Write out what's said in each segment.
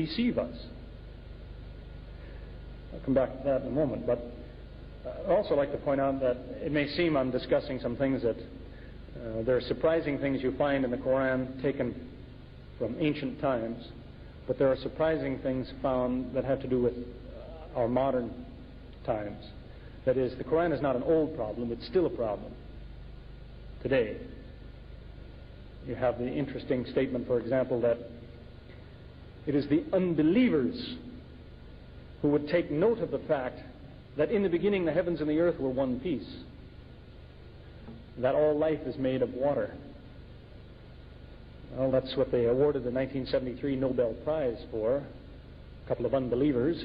deceive us. I'll come back to that in a moment, but I'd also like to point out that it may seem I'm discussing some things that there are surprising things you find in the Qur'an taken from ancient times, but there are surprising things found that have to do with our modern times. That is, the Qur'an is not an old problem, it's still a problem today. You have the interesting statement, for example, that it is the unbelievers who would take note of the fact that in the beginning the heavens and the earth were one piece, that all life is made of water. Well, that's what they awarded the 1973 Nobel Prize for. A couple of unbelievers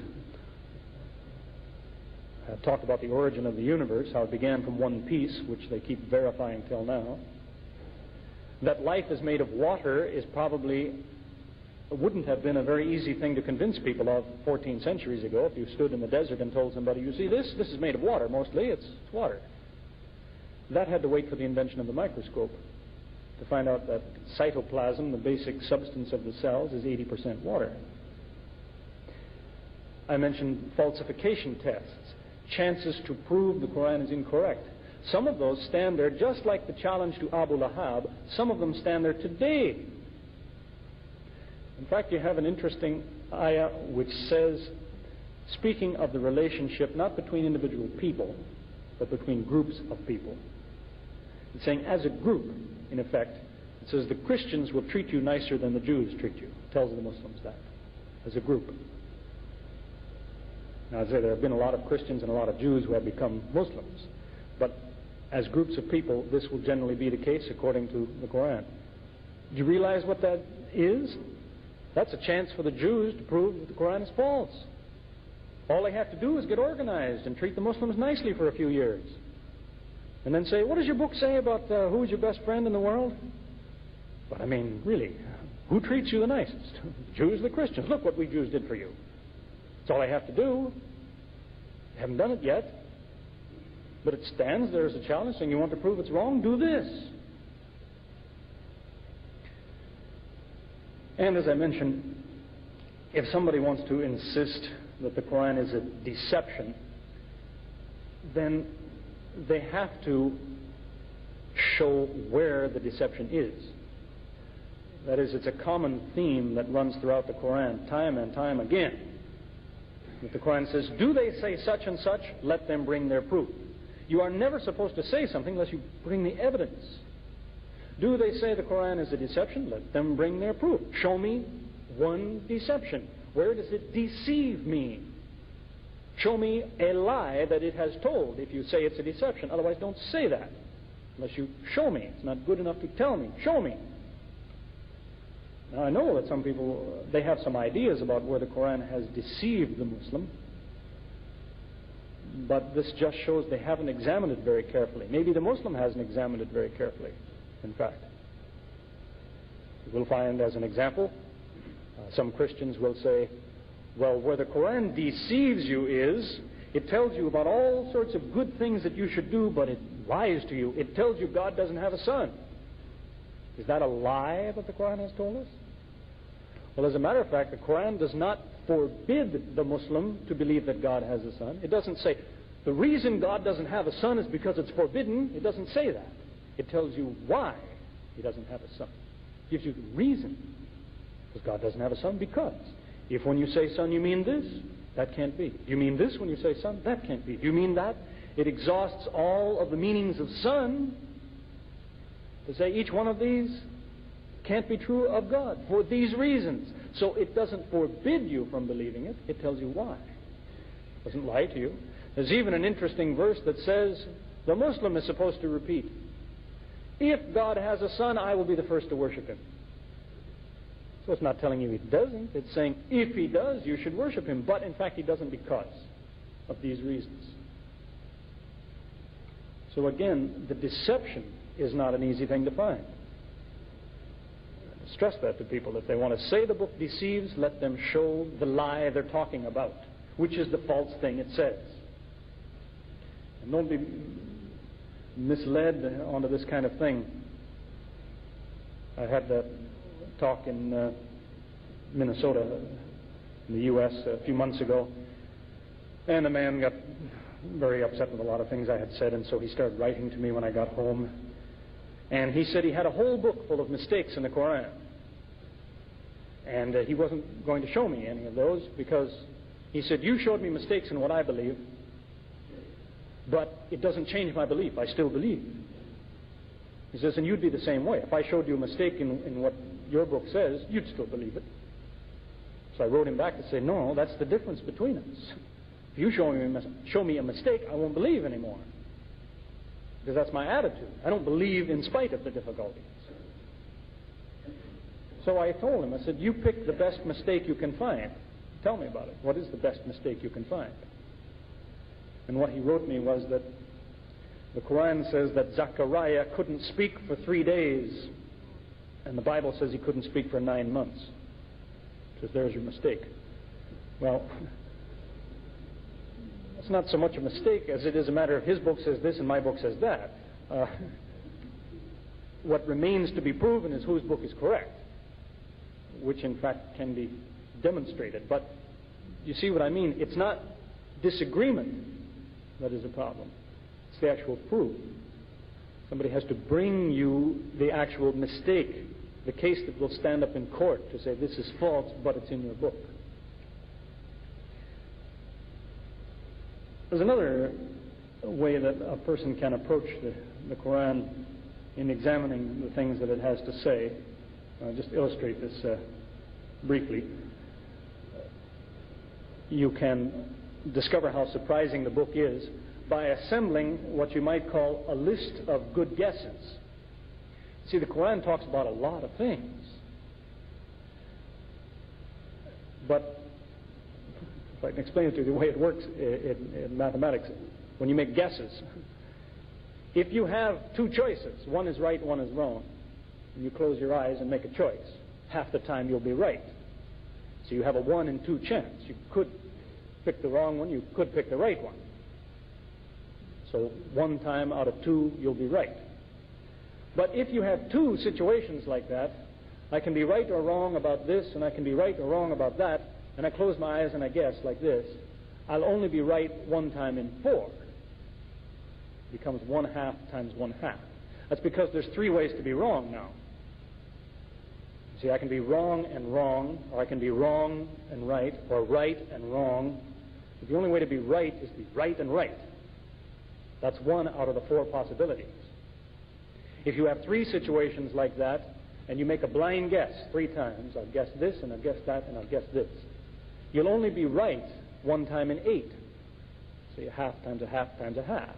talked about the origin of the universe, how it began from one piece, which they keep verifying till now. That life is made of water is probably wouldn't have been a very easy thing to convince people of 14 centuries ago. If you stood in the desert and told somebody, you see this is made of water, mostly it's water. That had to wait for the invention of the microscope to find out that cytoplasm, the basic substance of the cells, is 80% water. I mentioned falsification tests, chances to prove the Qur'an is incorrect. Some of those stand there just like the challenge to Abu Lahab. Some of them stand there today. In fact, you have an interesting ayah which says, speaking of the relationship not between individual people, but between groups of people. It's saying, as a group, in effect, it says the Christians will treat you nicer than the Jews treat you. It tells the Muslims that, as a group. Now, I say there have been a lot of Christians and a lot of Jews who have become Muslims, but as groups of people, this will generally be the case according to the Qur'an. Do you realize what that is? That's a chance for the Jews to prove that the Qur'an is false. All they have to do is get organized and treat the Muslims nicely for a few years. And then say, what does your book say about who is your best friend in the world? But I mean, really, who treats you the nicest? The Jews or the Christians? Look what we Jews did for you. That's all they have to do. They haven't done it yet. But it stands there as a challenge saying, you want to prove it's wrong? Do this. And as I mentioned, if somebody wants to insist that the Qur'an is a deception, then they have to show where the deception is. That is, it's a common theme that runs throughout the Qur'an, time and time again. If the Qur'an says, do they say such and such? Let them bring their proof. You are never supposed to say something unless you bring the evidence. Do they say the Qur'an is a deception? Let them bring their proof. Show me one deception. Where does it deceive me? Show me a lie that it has told if you say it's a deception. Otherwise, don't say that unless you show me. It's not good enough to tell me. Show me. Now, I know that some people, they have some ideas about where the Qur'an has deceived the Muslim, but this just shows they haven't examined it very carefully. Maybe the Muslim hasn't examined it very carefully, in fact. We'll find, as an example, some Christians will say, well, where the Qur'an deceives you is, it tells you about all sorts of good things that you should do, but it lies to you. It tells you God doesn't have a son. Is that a lie that the Qur'an has told us? Well, as a matter of fact, the Qur'an does not forbid the Muslim to believe that God has a son. It doesn't say, the reason God doesn't have a son is because it's forbidden. It doesn't say that. It tells you why he doesn't have a son. It gives you the reason. Because God doesn't have a son, because. If when you say son you mean this, that can't be. Do you mean this when you say son? That can't be. Do you mean that? It exhausts all of the meanings of son to say each one of these can't be true of God for these reasons. So it doesn't forbid you from believing it. It tells you why. It doesn't lie to you. There's even an interesting verse that says the Muslim is supposed to repeat, if God has a son, I will be the first to worship him. So it's not telling you he doesn't. It's saying if he does, you should worship him. But in fact, he doesn't because of these reasons. So again, the deception is not an easy thing to find. Stress that to people. If they want to say the book deceives, let them show the lie they're talking about, which is the false thing it says. And don't be misled onto this kind of thing. I had that talk in Minnesota in the U.S. a few months ago, and the man got very upset with a lot of things I had said, and so he started writing to me when I got home. And he said he had a whole book full of mistakes in the Qur'an. And he wasn't going to show me any of those because he said, you showed me mistakes in what I believe, but it doesn't change my belief. I still believe. He says, and you'd be the same way. If I showed you a mistake in what your book says, you'd still believe it. So I wrote him back to say, no, that's the difference between us. If you show me a mistake, I won't believe anymore. Because that's my attitude. I don't believe in spite of the difficulties. So I told him, I said, you pick the best mistake you can find. Tell me about it. What is the best mistake you can find? And what he wrote me was that the Qur'an says that Zechariah couldn't speak for 3 days, and the Bible says he couldn't speak for 9 months. He says, there's your mistake. Well, it's not so much a mistake as it is a matter of his book says this and my book says that. What remains to be proven is whose book is correct, which in fact can be demonstrated. But you see what I mean? It's not disagreement that is a problem. It's the actual proof. Somebody has to bring you the actual mistake, the case that will stand up in court to say this is false, but it's in your book. There's another way that a person can approach the Qur'an in examining the things that it has to say. I'll just illustrate this briefly. You can discover how surprising the book is by assembling what you might call a list of good guesses. See, the Qur'an talks about a lot of things. But if I can explain it to you the way it works in mathematics, when you make guesses, if you have two choices, one is right, one is wrong, and you close your eyes and make a choice, half the time you'll be right. So you have a 1 in 2 chance. You could pick the wrong one, you could pick the right one. So 1 time out of 2 you'll be right. But if you have 2 situations like that, I can be right or wrong about this, and I can be right or wrong about that, and I close my eyes and I guess like this, I'll only be right 1 time in 4. It becomes 1/2 times 1/2. That's because there's 3 ways to be wrong now. See, I can be wrong and wrong, or I can be wrong and right, or right and wrong. But the only way to be right is to be right and right. That's 1 out of the 4 possibilities. If you have 3 situations like that, and you make a blind guess 3 times, I'll guess this, and I'll guess that, and I'll guess this, you'll only be right 1 time in 8. So 1/2 times 1/2 times 1/2.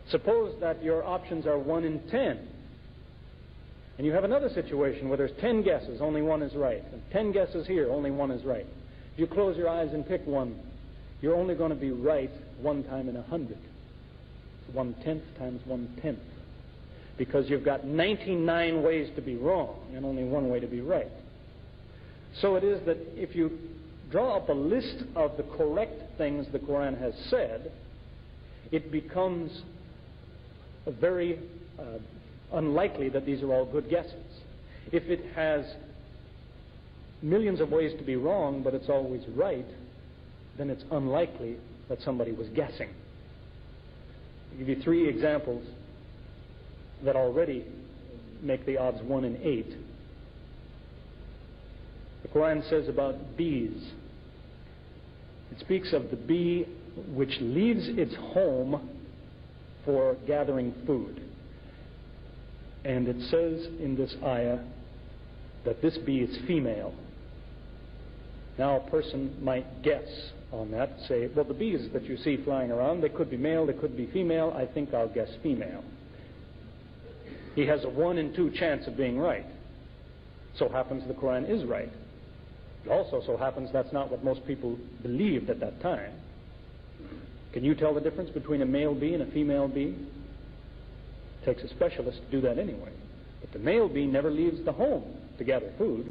Suppose that your options are 1 in 10. And you have another situation where there's 10 guesses, only 1 is right. And 10 guesses here, only 1 is right. If you close your eyes and pick 1, you're only going to be right 1 time in 100. It's 1/10 times 1/10. Because you've got 99 ways to be wrong and only 1 way to be right. So it is that if you draw up a list of the correct things the Qur'an has said, it becomes very unlikely that these are all good guesses. If it has millions of ways to be wrong, but it's always right, then it's unlikely that somebody was guessing. I'll give you 3 examples that already make the odds 1 in 8. The Qur'an says about bees. It speaks of the bee which leaves its home for gathering food. And it says in this ayah that this bee is female. Now a person might guess on that, say, well, the bees that you see flying around, they could be male, they could be female, I think I'll guess female. He has a 1 in 2 chance of being right. So happens the Qur'an is right. It also so happens that's not what most people believed at that time. Can you tell the difference between a male bee and a female bee? It takes a specialist to do that anyway. But the male bee never leaves the home to gather food.